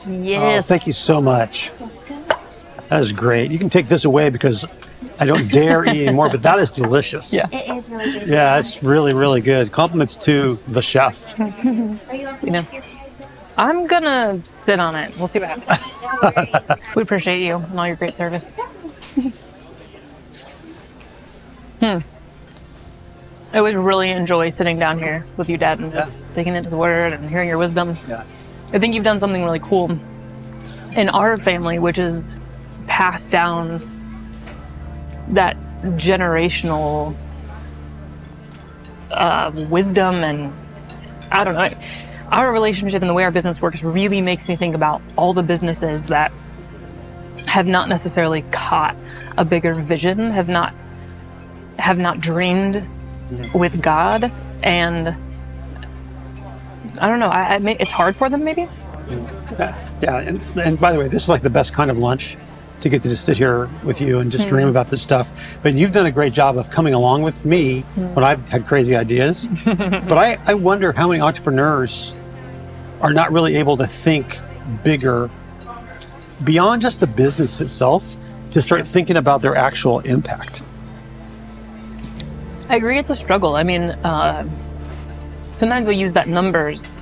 Yes. Oh, thank you so much. That is great. You can take this away because I don't dare eat anymore, but that is delicious. Yeah. It is really good. Yeah, it's really, really good. Compliments to the chef. Are you also going to your fries? I'm gonna sit on it. We'll see what happens. We appreciate you and all your great service. I always really enjoy sitting down here with you, Dad, and just digging into the Word and hearing your wisdom. Yeah. I think you've done something really cool in our family, which is passed down that generational wisdom, and I don't know. Our relationship and the way our business works really makes me think about all the businesses that have not necessarily caught a bigger vision, have not dreamed with God, and I don't know. It's hard for them, maybe. Yeah, and by the way, this is like the best kind of lunch to get to just sit here with you and just dream about this stuff. But you've done a great job of coming along with me when I've had crazy ideas. But I wonder how many entrepreneurs are not really able to think bigger beyond just the business itself to start thinking about their actual impact. I agree, it's a struggle. I mean, sometimes we use that numbers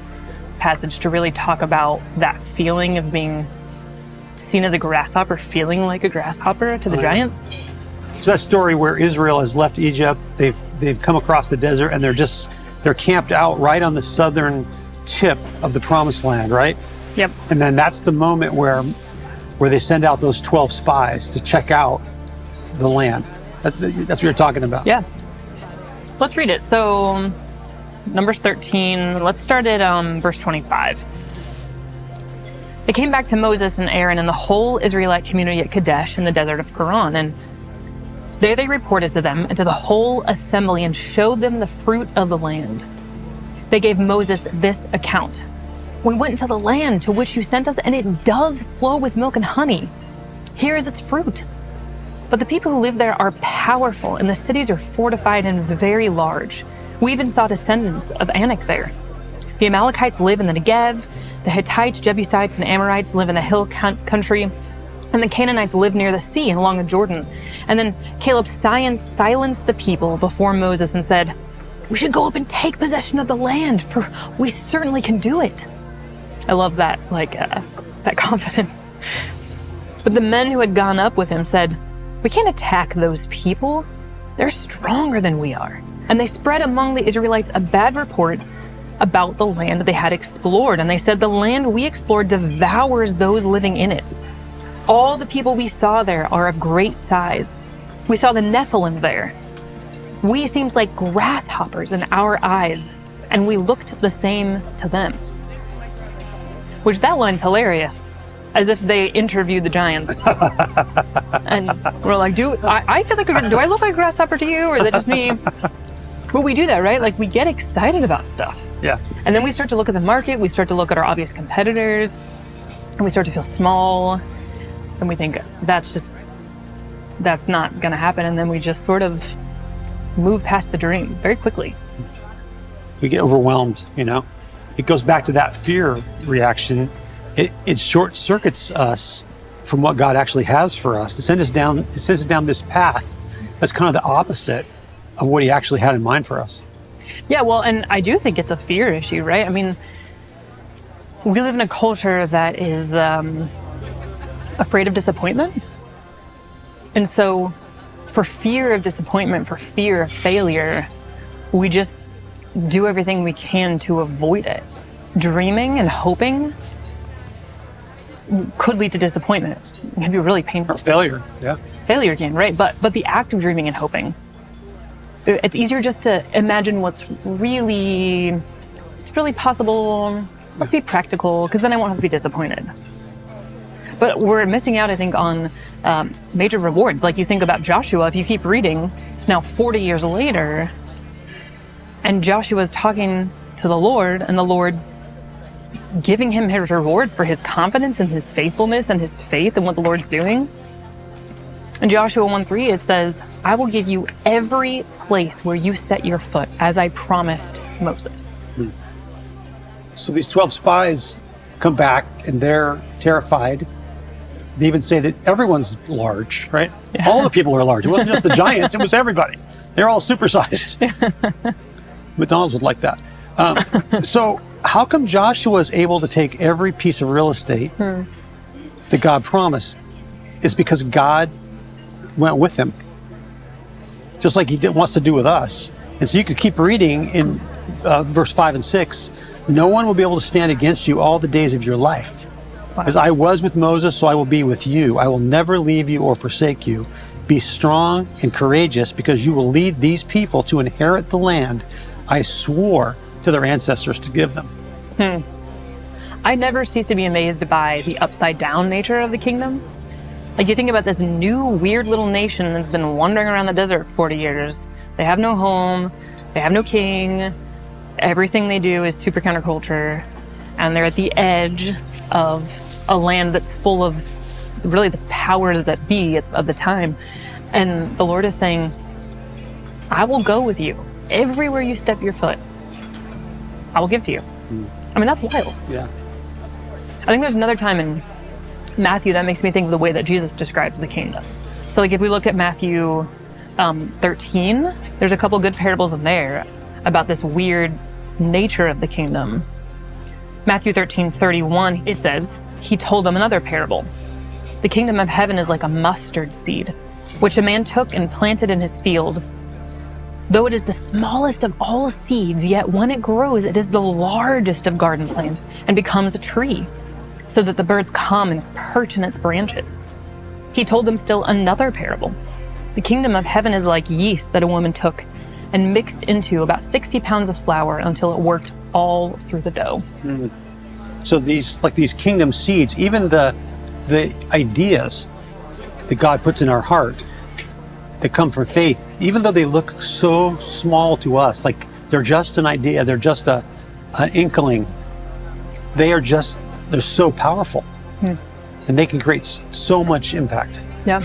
passage to really talk about that feeling of being seen as a grasshopper, feeling like a grasshopper to the giants. So that story where Israel has left Egypt, they've come across the desert, and they're camped out right on the southern tip of the promised land, right? Yep. And then that's the moment where they send out those 12 spies to check out the land. That's what you're talking about. Yeah. Let's read it. So, Numbers 13, let's start at verse 25. They came back to Moses and Aaron and the whole Israelite community at Kadesh in the desert of Paran, and there they reported to them and to the whole assembly and showed them the fruit of the land. They gave Moses this account. We went into the land to which you sent us, and it does flow with milk and honey. Here is its fruit. But the people who live there are powerful, and the cities are fortified and very large. We even saw descendants of Anak there. The Amalekites live in the Negev, the Hittites, Jebusites, and Amorites live in the hill country, and the Canaanites live near the sea and along the Jordan. And then Caleb silenced the people before Moses and said, we should go up and take possession of the land, for we certainly can do it. I love that, that confidence. But the men who had gone up with him said, we can't attack those people. They're stronger than we are. And they spread among the Israelites a bad report about the land they had explored. And they said, the land we explored devours those living in it. All the people we saw there are of great size. We saw the Nephilim there. We seemed like grasshoppers in our eyes, and we looked the same to them. Which that line's hilarious, as if they interviewed the giants. And we're like, I feel like, do I look like a grasshopper to you, or is it just me? But we do that, right? Like, we get excited about stuff. Yeah. And then we start to look at the market, we start to look at our obvious competitors, and we start to feel small, and we think, that's not gonna happen. And then we just sort of move past the dream very quickly. We get overwhelmed, It goes back to that fear reaction. It short circuits us from what God actually has for us. It sends us down this path that's kind of the opposite of what he actually had in mind for us. Yeah, well, and I do think it's a fear issue, right? I mean, we live in a culture that is afraid of disappointment. And so for fear of disappointment, for fear of failure, we just do everything we can to avoid it. Dreaming and hoping could lead to disappointment. It can be really painful. Or failure, yeah. Failure can, right? But the act of dreaming and hoping, it's easier just to imagine what's really possible. Let's be practical, because then I won't have to be disappointed. But we're missing out, I think, on major rewards. Like, you think about Joshua, if you keep reading, it's now 40 years later, and Joshua's talking to the Lord, and the Lord's giving him his reward for his confidence and his faithfulness and his faith in what the Lord's doing. In Joshua 1:3, it says, I will give you every place where you set your foot, as I promised Moses. So these 12 spies come back and they're terrified. They even say that everyone's large, right? Yeah. All the people are large. It wasn't just the giants, it was everybody. They're all supersized. McDonald's would like that. So how come Joshua is able to take every piece of real estate that God promised? It's because God went with him, just like he wants to do with us. And so you could keep reading in verse 5 and 6. No one will be able to stand against you all the days of your life. As I was with Moses, so I will be with you. I will never leave you or forsake you. Be strong and courageous, because you will lead these people to inherit the land I swore to their ancestors to give them. I never cease to be amazed by the upside down nature of the kingdom. Like, you think about this new weird little nation that's been wandering around the desert for 40 years. They have no home, they have no king, everything they do is super counterculture, and they're at the edge of a land that's full of really the powers that be of the time. And the Lord is saying, I will go with you. Everywhere you step your foot, I will give to you. I mean, that's wild. Yeah. I think there's another time in Matthew that makes me think of the way that Jesus describes the kingdom. So like if we look at Matthew 13, there's a couple good parables in there about this weird nature of the kingdom. Matthew 13:31, it says, he told them another parable. The kingdom of heaven is like a mustard seed, which a man took and planted in his field. Though it is the smallest of all seeds, yet when it grows, it is the largest of garden plants and becomes a tree, so that the birds come and perch in its branches. He told them still another parable. The kingdom of heaven is like yeast that a woman took and mixed into about 60 pounds of flour until it worked all through the dough. So these kingdom seeds, even the ideas that God puts in our heart that come from faith, even though they look so small to us, like they're just an idea, they're just an inkling, they're so powerful. And they can create so much impact. Yeah.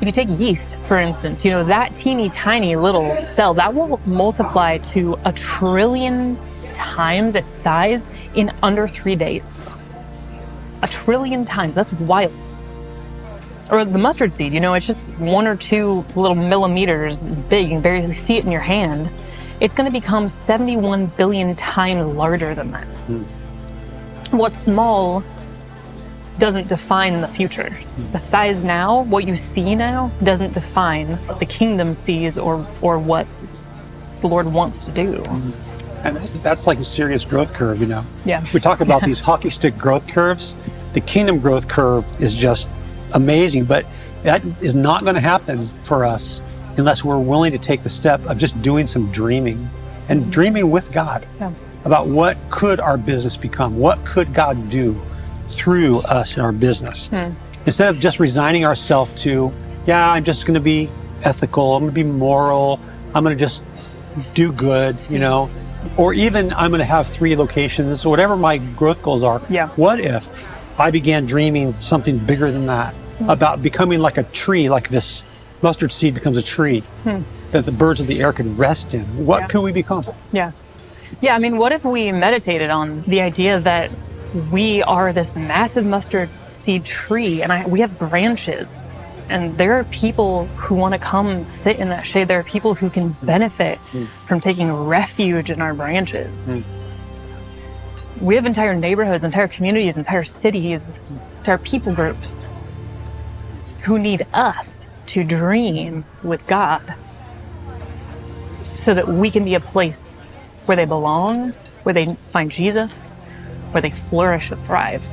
If you take yeast, for instance, that teeny tiny little cell, that will multiply to 1 trillion times its size in under 3 days. 1 trillion times, that's wild. Or the mustard seed, it's just 1 or 2 little millimeters big, you can barely see it in your hand. It's gonna become 71 billion times larger than that. What's small doesn't define the future. The size now, what you see now, doesn't define what the kingdom sees or what the Lord wants to do. And that's like a serious growth curve, Yeah. We talk about these hockey stick growth curves. The kingdom growth curve is just amazing, but that is not going to happen for us unless we're willing to take the step of just doing some dreaming and dreaming with God about what could our business become, what could God do through us in our business. Instead of just resigning ourselves to, I'm just going to be ethical, I'm going to be moral, I'm going to just do good, or even I'm going to have 3 locations, or whatever my growth goals are. What if I began dreaming something bigger than that, about becoming like a tree, like this mustard seed becomes a tree that the birds of the air could rest in? What could we become? Yeah, I mean, what if we meditated on the idea that we are this massive mustard seed tree, and we have branches, and there are people who want to come sit in that shade. There are people who can benefit from taking refuge in our branches. We have entire neighborhoods, entire communities, entire cities, entire people groups who need us to dream with God so that we can be a place where they belong, where they find Jesus, where they flourish and thrive.